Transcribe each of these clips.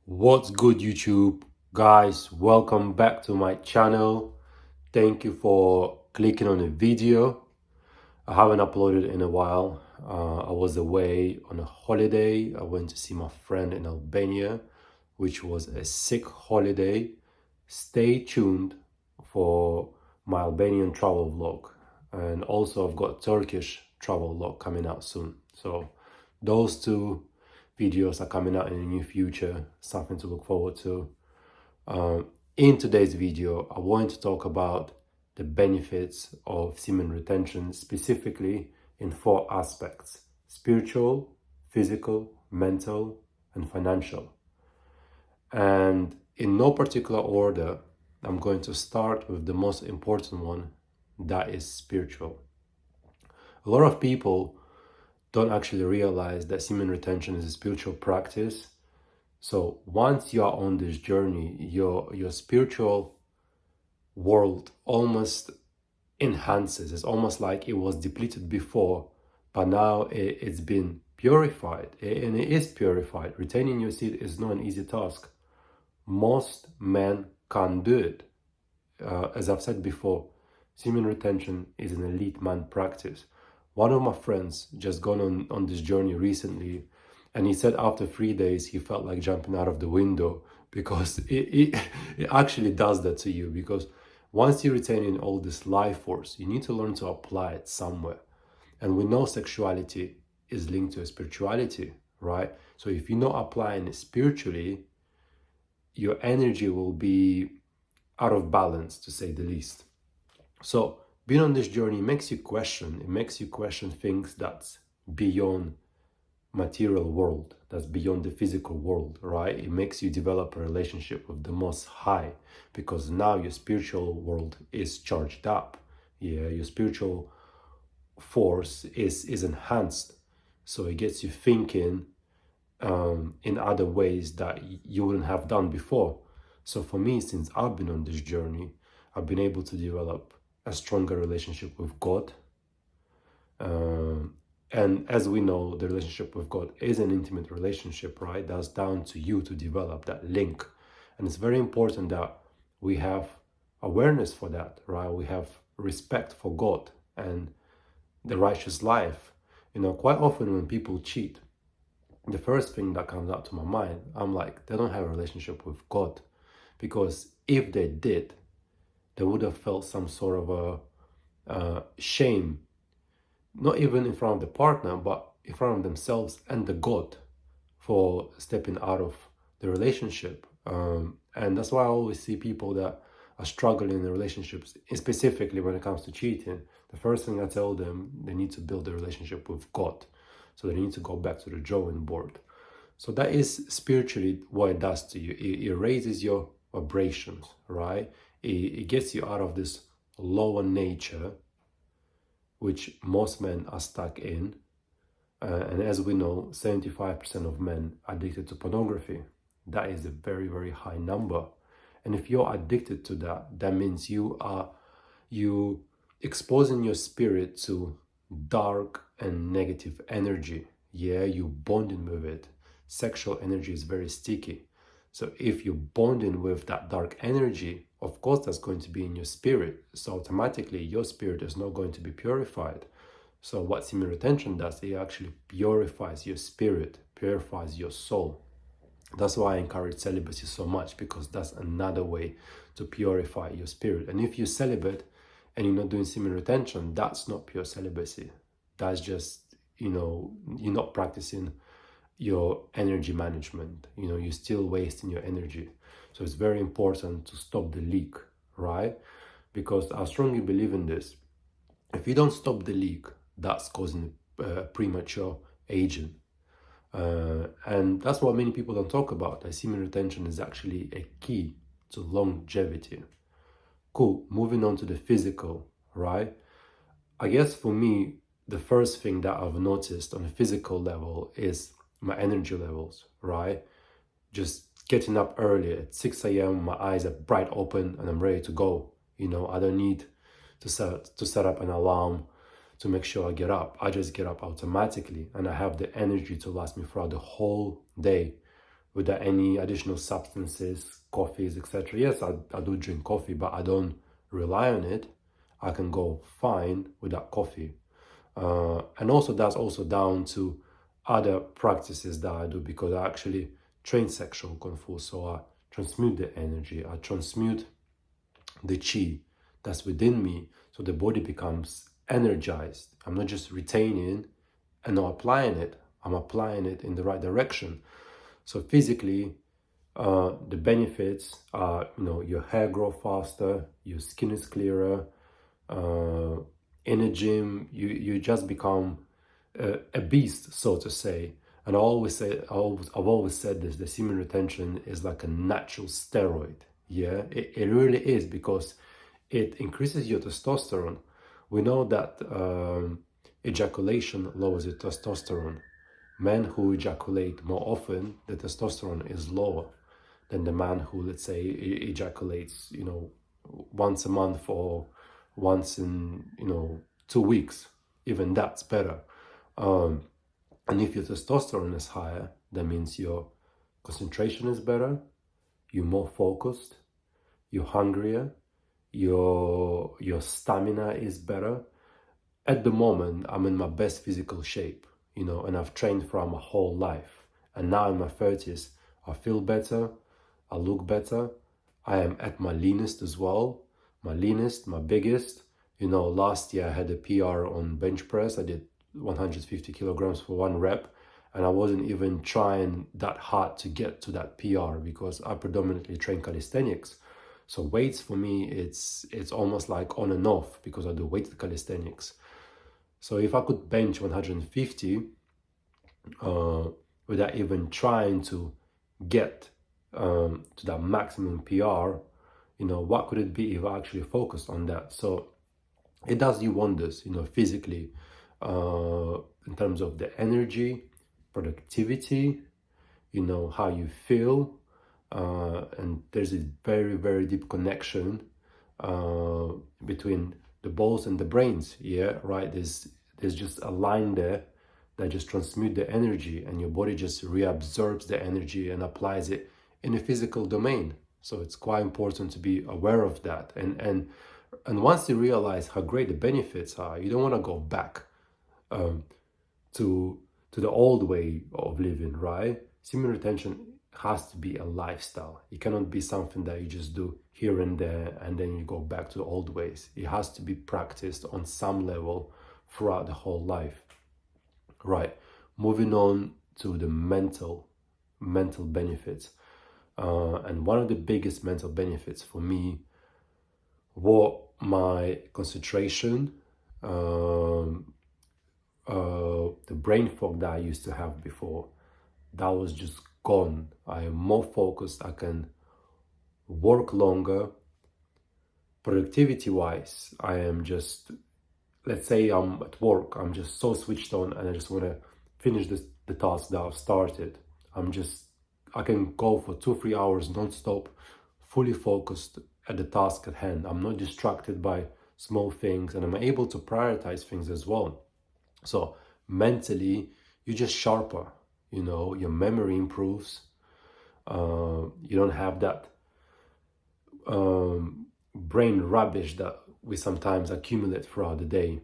What's good, YouTube? Guys, welcome back to my channel. Thank you for clicking on the video. I haven't uploaded in a while. I was away on a holiday. I went to see my friend in Albania, which was a sick holiday. Stay tuned for my Albanian travel vlog. And also I've got Turkish travel vlog coming out soon. So those two videos are coming out in the near future, something to look forward to. In today's video, I want to talk about the benefits of semen retention, specifically in four aspects: spiritual, physical, mental, and financial. And in no particular order, I'm going to start with the most important one, that is spiritual. A lot of people don't actually realize that semen retention is a spiritual practice. So once you are on this journey, your spiritual world almost enhances. It's almost like it was depleted before, but now it's been purified, and it is purified. Retaining your seed is not an easy task. Most men can't do it. As I've said before, semen retention is an elite man practice. One of my friends just gone on this journey recently, and he said after 3 days he felt like jumping out of the window, because it actually does that to you. Because once you retain in all this life force, you need to learn to apply it somewhere. And we know sexuality is linked to spirituality, right? So if you're not applying it spiritually, your energy will be out of balance, to say the least. So being on this journey makes you question. It makes you question things that's beyond material world, that's beyond the physical world, right? It makes you develop a relationship with the Most High, because now your spiritual world is charged up. Yeah, your spiritual force is enhanced. So it gets you thinking in other ways that you wouldn't have done before. So for me, since I've been on this journey, I've been able to develop a stronger relationship with God. And as we know, the relationship with God is an intimate relationship, right? That's down to you to develop that link. And it's very important that we have awareness for that, right? We have respect for God and the righteous life. Quite often when people cheat, the first thing that comes out to my mind, I'm like, they don't have a relationship with God. Because if they did, they would have felt some sort of a shame, not even in front of the partner, but in front of themselves and the God, for stepping out of the relationship. And that's why I always see people that are struggling in the relationships, specifically when it comes to cheating. The first thing I tell them, they need to build a relationship with God. So they need to go back to the drawing board. So that is spiritually what it does to you. It raises your vibrations, right? It gets you out of this lower nature, which most men are stuck in. And as we know, 75% of men are addicted to pornography. That is a very, very high number. And if you're addicted to that, that means you exposing your spirit to dark and negative energy. Yeah, you bonding with it. Sexual energy is very sticky. So if you're bonding with that dark energy, of course that's going to be in your spirit. So automatically your spirit is not going to be purified. So what semen retention does, it actually purifies your spirit, purifies your soul. That's why I encourage celibacy so much, because that's another way to purify your spirit. And if you're celibate and you're not doing semen retention, that's not pure celibacy. That's just, you're not practicing your energy management. You're still wasting your energy. So it's very important to stop the leak, right? Because I strongly believe in this. If you don't stop the leak, that's causing premature aging. And that's what many people don't talk about. That semen retention is actually a key to longevity. Cool, moving on to the physical, right? I guess for me, the first thing that I've noticed on a physical level is my energy levels, right? Just getting up early at 6 a.m., my eyes are bright open and I'm ready to go. I don't need to set up an alarm to make sure I get up. I just get up automatically, and I have the energy to last me throughout the whole day, without any additional substances, coffees, etc. Yes, I do drink coffee, but I don't rely on it. I can go fine without coffee. And also that's also down to other practices that I do, because I actually train sexual kung fu. So I transmute the energy, I transmute the chi that's within me, so the body becomes energized. I'm not just retaining and not applying it, I'm applying it in the right direction. So physically, the benefits are, your hair grow faster, your skin is clearer. In a gym, you just become a beast, so to say. And I've always said this: the semen retention is like a natural steroid. Yeah, it really is, because it increases your testosterone. We know that ejaculation lowers your testosterone. Men who ejaculate more often, the testosterone is lower than the man who, let's say, ejaculates, once a month or once in, 2 weeks. Even that's better. And if your testosterone is higher, that means your concentration is better, you're more focused, you're hungrier, your stamina is better. At the moment, I'm in my best physical shape, and I've trained throughout my whole life. And now in my 30s, I feel better, I look better, I am at my leanest as well. My leanest, my biggest. Last year I had a PR on bench press. I did 150 kilograms for 1 rep, and I wasn't even trying that hard to get to that PR, because I predominantly train calisthenics. So weights for me, it's almost like on and off, because I do weighted calisthenics. So if I could bench 150 without even trying to get to that maximum PR, what could it be if I actually focused on that? So it does you wonders, physically, in terms of the energy, productivity, how you feel. And there's a very, very deep connection between the balls and the brains. Yeah, right. There's just a line there that just transmute the energy, and your body just reabsorbs the energy and applies it in a physical domain. So it's quite important to be aware of that. And once you realize how great the benefits are, you don't want to go back to the old way of living, right? Semen retention has to be a lifestyle. It cannot be something that you just do here and there and then you go back to the old ways. It has to be practiced on some level throughout the whole life. Right. Moving on to the mental benefits. And one of the biggest mental benefits for me were my concentration, the brain fog that I used to have before. That was just gone. I am more focused. I can work longer. Productivity wise, I am just, let's say I'm at work, I'm just so switched on and I just want to finish the task that I've started. I can go for 2-3 hours non-stop, fully focused at the task at hand. I'm not distracted by small things, and I'm able to prioritize things as well. So mentally, you're just sharper, your memory improves. You don't have that brain rubbish that we sometimes accumulate throughout the day.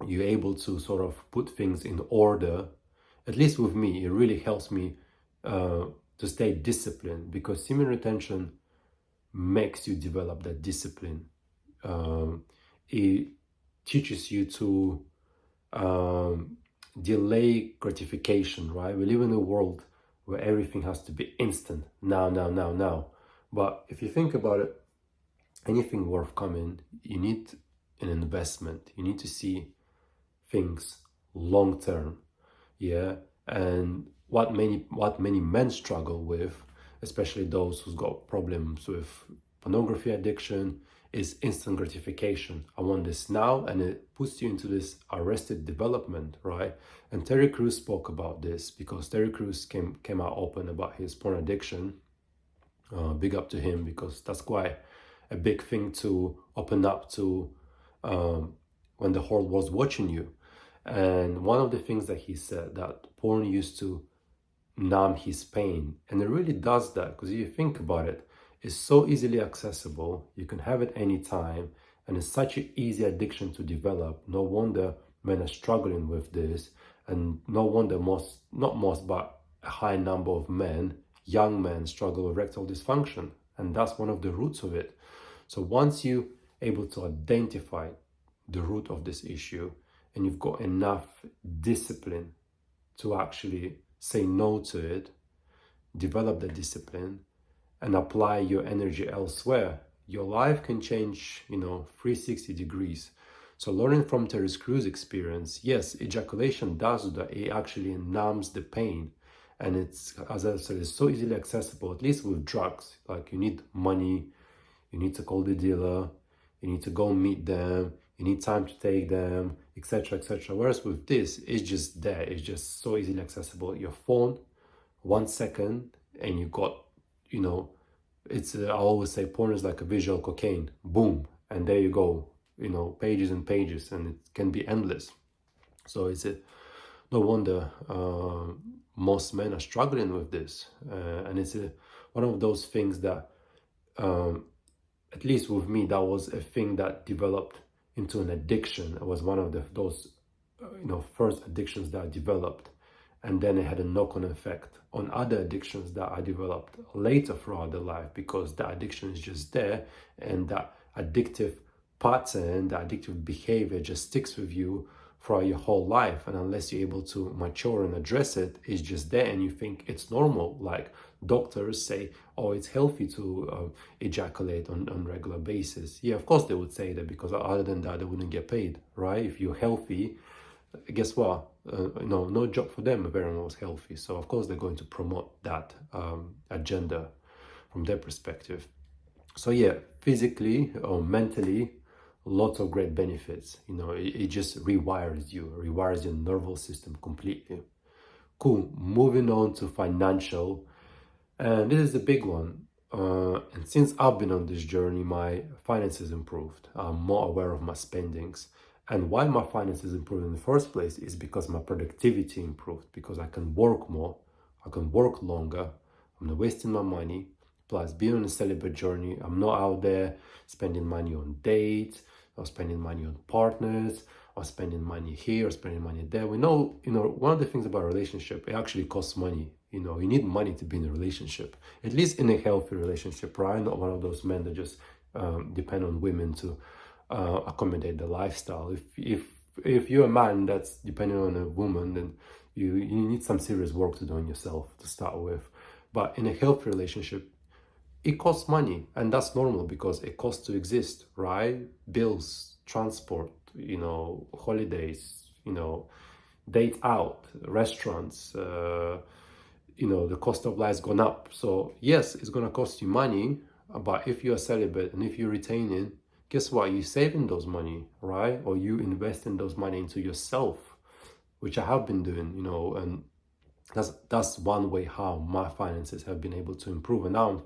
You're able to sort of put things in order. At least with me, it really helps me to stay disciplined, because semen retention makes you develop that discipline. It teaches you to delay gratification, right? We live in a world where everything has to be instant, now. But if you think about it, anything worth coming, you need an investment. You need to see things long term. Yeah. And what many men struggle with, especially those who've got problems with pornography addiction, is instant gratification. I want this now, and it puts you into this arrested development, right? And Terry Crews spoke about this, because Terry Crews came out open about his porn addiction. Big up to him, because that's quite a big thing to open up to when the whole world's watching you. And one of the things that he said, that porn used to numb his pain. And it really does that, because if you think about it, it's so easily accessible. You can have it anytime, and it's such an easy addiction to develop. No wonder men are struggling with this, and no wonder not most, but a high number of men, young men, struggle with erectile dysfunction, and that's one of the roots of it. So once you able to identify the root of this issue, and you've got enough discipline to actually say no to it, develop the discipline, and apply your energy elsewhere, your life can change, 360 degrees. So learning from Terry Crew's experience, yes, ejaculation does that. It actually numbs the pain. And it's, as I said, it's so easily accessible, at least with drugs. Like, you need money, you need to call the dealer, you need to go meet them, you need time to take them, etc., etc. Whereas with this, it's just there. It's just so easily accessible. Your phone, 1 second, and you got, it's, I always say porn is like a visual cocaine. Boom, and there you go. Pages and pages, and it can be endless. So it's no wonder most men are struggling with this, and it's one of those things that, at least with me, that was a thing that developed into an addiction. It was one of those first addictions that I developed, and then it had a knock-on effect on other addictions that I developed later throughout the life, because the addiction is just there, and that addictive pattern, the addictive behavior just sticks with you throughout your whole life. And unless you're able to mature and address it, it's just there, and you think it's normal. Like doctors say, oh, it's healthy to ejaculate on regular basis. Yeah, of course they would say that, because other than that, they wouldn't get paid, right? If you're healthy, guess what? No job for them if everyone was healthy. So of course they're going to promote that agenda from their perspective. So yeah, physically or mentally, lots of great benefits. It just rewires your nervous system completely. Cool. Moving on to financial, and this is the big one. And since I've been on this journey, my finances improved. I'm more aware of my spendings. And why my finances improved in the first place is because my productivity improved, because I can work more, I can work longer, I'm not wasting my money. Plus, being on a celibate journey, I'm not out there spending money on dates, or spending money on partners, or spending money here, or spending money there. We know, one of the things about a relationship, it actually costs money. You need money to be in a relationship, at least in a healthy relationship, right? Not one of those men that just depend on women to accommodate the lifestyle. If you're a man that's depending on a woman, then you need some serious work to do on yourself to start with. But in a healthy relationship, it costs money, and that's normal because it costs to exist, right? Bills, transport, holidays, dates out, restaurants, the cost of life's gone up. So yes, it's gonna cost you money, but if you're celibate and if you're retaining, guess what? You're saving those money, right? Or you investing those money into yourself, which I have been doing, and that's one way how my finances have been able to improve. And now,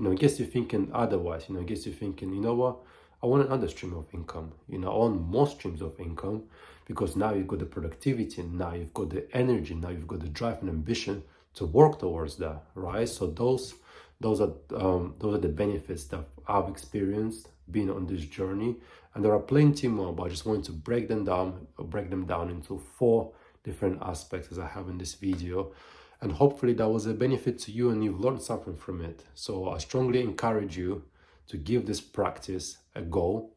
I guess you're thinking otherwise. I guess you're thinking, you know what? I want another stream of income. I want more streams of income, because now you've got the productivity, now you've got the energy, now you've got the drive and ambition to work towards that, right? So those are the benefits that I've experienced being on this journey, and there are plenty more. But I just wanted to break them down into 4 different aspects as I have in this video, and hopefully that was a benefit to you and you've learned something from it. So I strongly encourage you to give this practice a go.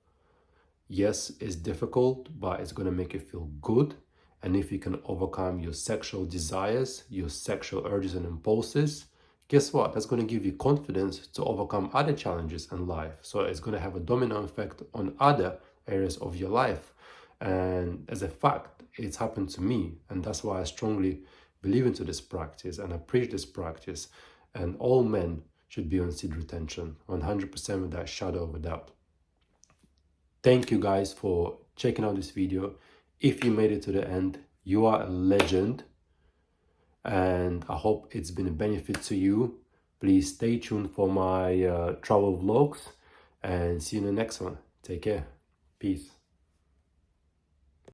Yes, it's difficult, but it's going to make you feel good. And if you can overcome your sexual desires, your sexual urges and impulses, guess what? That's going to give you confidence to overcome other challenges in life. So it's going to have a domino effect on other areas of your life. And as a fact, it's happened to me. And that's why I strongly believe into this practice and I preach this practice. And all men should be on seed retention, 100% without shadow of a doubt. Thank you guys for checking out this video. If you made it to the end, you are a legend. And I hope it's been a benefit to you. Please stay tuned for my travel vlogs and see you in the next one. Take care. Peace.